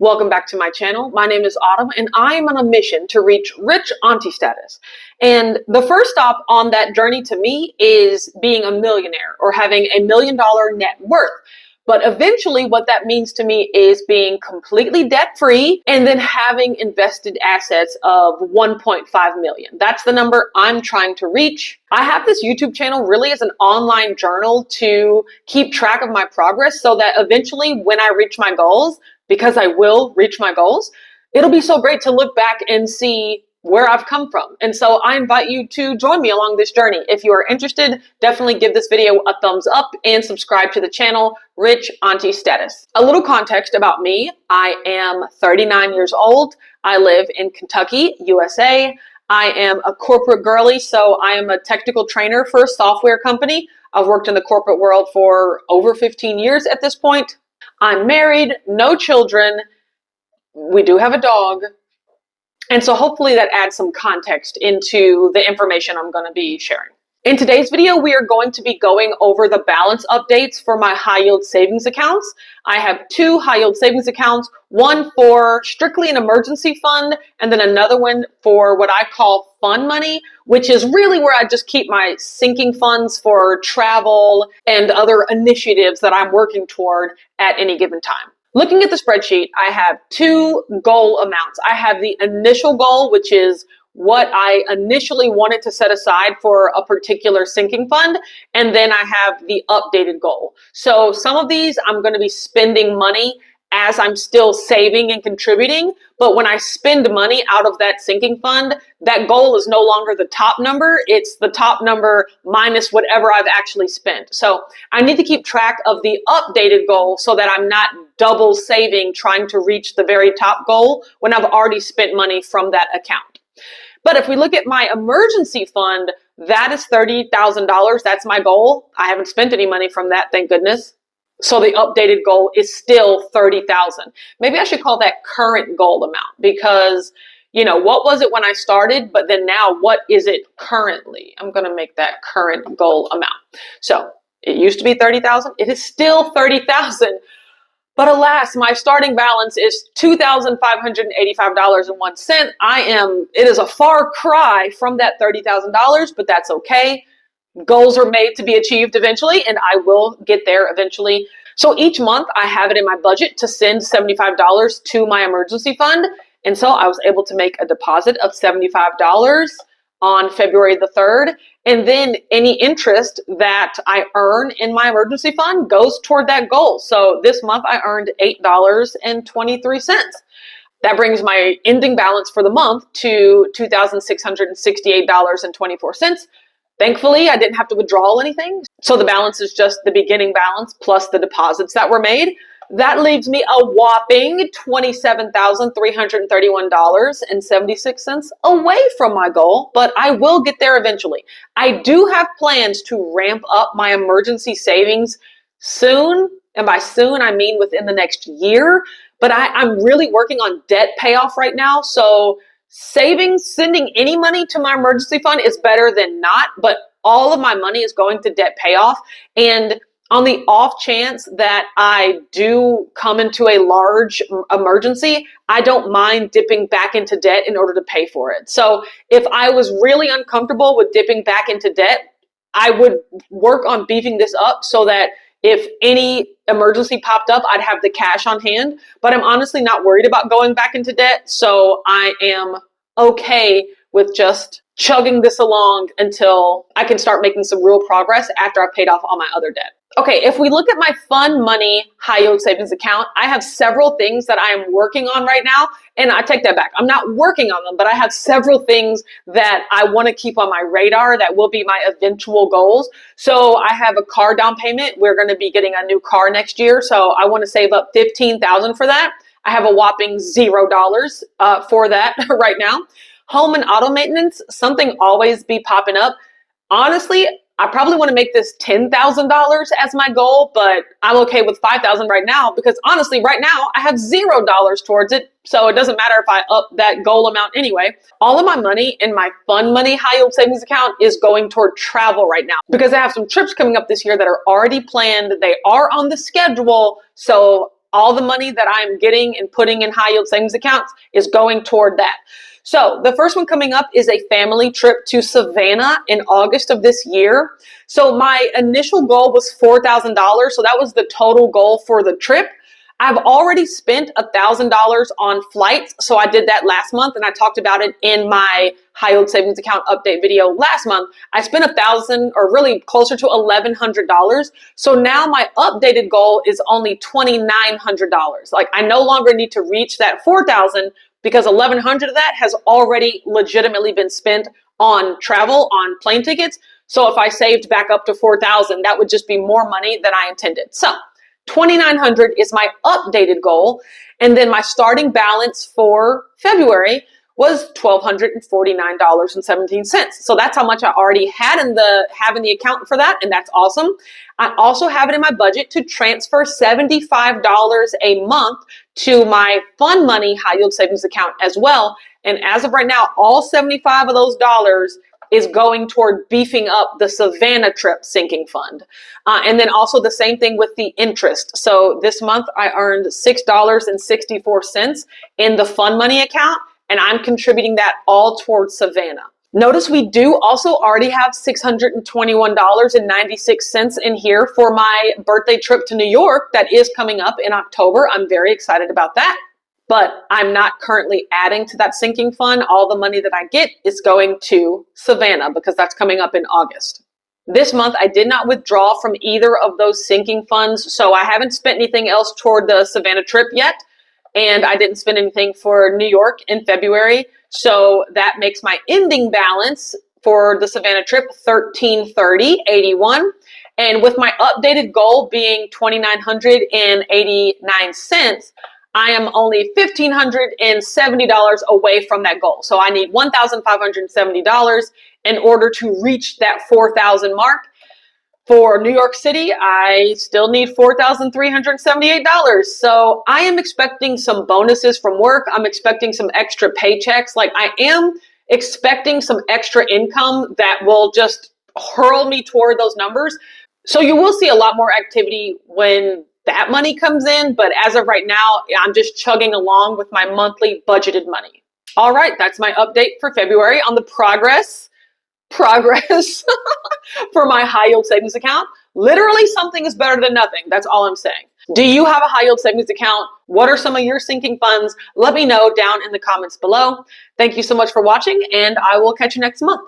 Welcome back to my channel. My name is Autumn and I am on a mission to reach rich auntie status. And the first stop on that journey to me is being a millionaire or having $1 million net worth. But eventually what that means to me is being completely debt-free and then having invested assets of 1.5 million. That's the number I'm trying to reach. I have this YouTube channel really as an online journal to keep track of my progress so that eventually when I reach my goals, because I will reach my goals, it'll be so great to look back and see where I've come from. And so I invite you to join me along this journey. If you are interested, definitely give this video a thumbs up and subscribe to the channel, Rich Auntie Status. A little context about me. I am 39 years old. I live in Kentucky, USA. I am a corporate girly, so I am a technical trainer for a software company. I've worked in the corporate world for over 15 years at this point. I'm married, no children. We do have a dog. And so hopefully that adds some context into the information I'm going to be sharing. In today's video, we are going to be going over the balance updates for my high yield savings accounts. I have two high yield savings accounts, one for strictly an emergency fund, and then another one for what I call fun money, which is really where I just keep my sinking funds for travel and other initiatives that I'm working toward at any given time. Looking at the spreadsheet, I have two goal amounts. I have the initial goal, which is what I initially wanted to set aside for a particular sinking fund, and then I have the updated goal. So some of these I'm going to be spending money as I'm still saving and contributing, but when I spend money out of that sinking fund, that goal is no longer the top number, it's the top number minus whatever I've actually spent. So I need to keep track of the updated goal so that I'm not double saving trying to reach the very top goal when I've already spent money from that account. But if we look at my emergency fund, that is $30,000. That's my goal. I haven't spent any money from that, thank goodness. So the updated goal is still $30,000. Maybe I should call that current goal amount because, you know, what was it when I started? But then now what is it currently? I'm going to make that current goal amount. So it used to be 30,000. It is still 30,000. But alas, my starting balance is $2,585.01. It is a far cry from that $30,000, but that's okay. Goals are made to be achieved eventually, and I will get there eventually. So each month I have it in my budget to send $75 to my emergency fund. And so I was able to make a deposit of $75 on February the 3rd. And then any interest that I earn in my emergency fund goes toward that goal. So this month I earned $8.23. That brings my ending balance for the month to $2,668.24. Thankfully, I didn't have to withdraw anything. So the balance is just the beginning balance plus the deposits that were made. That leaves me a whopping $27,331.76 away from my goal, but I will get there eventually. I do have plans to ramp up my emergency savings soon. And by soon, I mean within the next year. But I'm really working on debt payoff right now. So sending any money to my emergency fund is better than not, but all of my money is going to debt payoff. And on the off chance that I do come into a large emergency, I don't mind dipping back into debt in order to pay for it. So if I was really uncomfortable with dipping back into debt, I would work on beefing this up so that if any emergency popped up, I'd have the cash on hand. But I'm honestly not worried about going back into debt. So I am okay with just chugging this along until I can start making some real progress after I've paid off all my other debt. Okay, if we look at my fun money high yield savings account, I have several things that I am working on right now. And I take that back. I'm not working on them, but I have several things that I want to keep on my radar that will be my eventual goals. So I have a car down payment. We're going to be getting a new car next year. So I want to save up $15,000 for that. I have a whopping $0 for that right now. Home and auto maintenance, something always be popping up. Honestly, I probably want to make this $10,000 as my goal, but I'm okay with $5,000 right now because honestly, right now I have $0 towards it. So it doesn't matter if I up that goal amount anyway. All of my money in my fun money high yield savings account is going toward travel right now because I have some trips coming up this year that are already planned. They are on the schedule. So all the money that I'm getting and putting in high yield savings accounts is going toward that. So the first one coming up is a family trip to Savannah in August of this year. So my initial goal was $4,000. So that was the total goal for the trip. I've already spent $1,000 on flights. So I did that last month and I talked about it in my high yield savings account update video last month. I spent $1,000 or really closer to $1,100. So now my updated goal is only $2,900. Like I no longer need to reach that 4,000 because 1,100 of that has already legitimately been spent on travel, on plane tickets. So if I saved back up to 4,000, that would just be more money than I intended. So 2,900 is my updated goal. And then my starting balance for February was $1,249.17. So that's how much I already had in the account for that. And that's awesome. I also have it in my budget to transfer $75 a month to my fun money high yield savings account as well. And as of right now, all 75 of those dollars is going toward beefing up the Savannah trip sinking fund. And then also the same thing with the interest. So this month I earned $6.64 in the fun money account, and I'm contributing that all towards Savannah. Notice we do also already have $621.96 in here for my birthday trip to New York that is coming up in October. I'm very excited about that. But I'm not currently adding to that sinking fund. All the money that I get is going to Savannah because that's coming up in August. This month, I did not withdraw from either of those sinking funds, so I haven't spent anything else toward the Savannah trip yet, and I didn't spend anything for New York in February, so that makes my ending balance for the Savannah trip $1,330.81, and with my updated goal being $2,989, I am only $1,570 away from that goal. So I need $1,570 in order to reach that 4,000 mark. For New York City, I still need $4,378. So I am expecting some bonuses from work. I'm expecting some extra paychecks. Like I am expecting some extra income that will just hurl me toward those numbers. So you will see a lot more activity when that money comes in, but as of right now, I'm just chugging along with my monthly budgeted money. All right, that's my update for February on the progress for my high yield savings account. Literally something is better than nothing. That's all I'm saying. Do you have a high yield savings account? What are some of your sinking funds? Let me know down in the comments below. Thank you so much for watching, and I will catch you next month.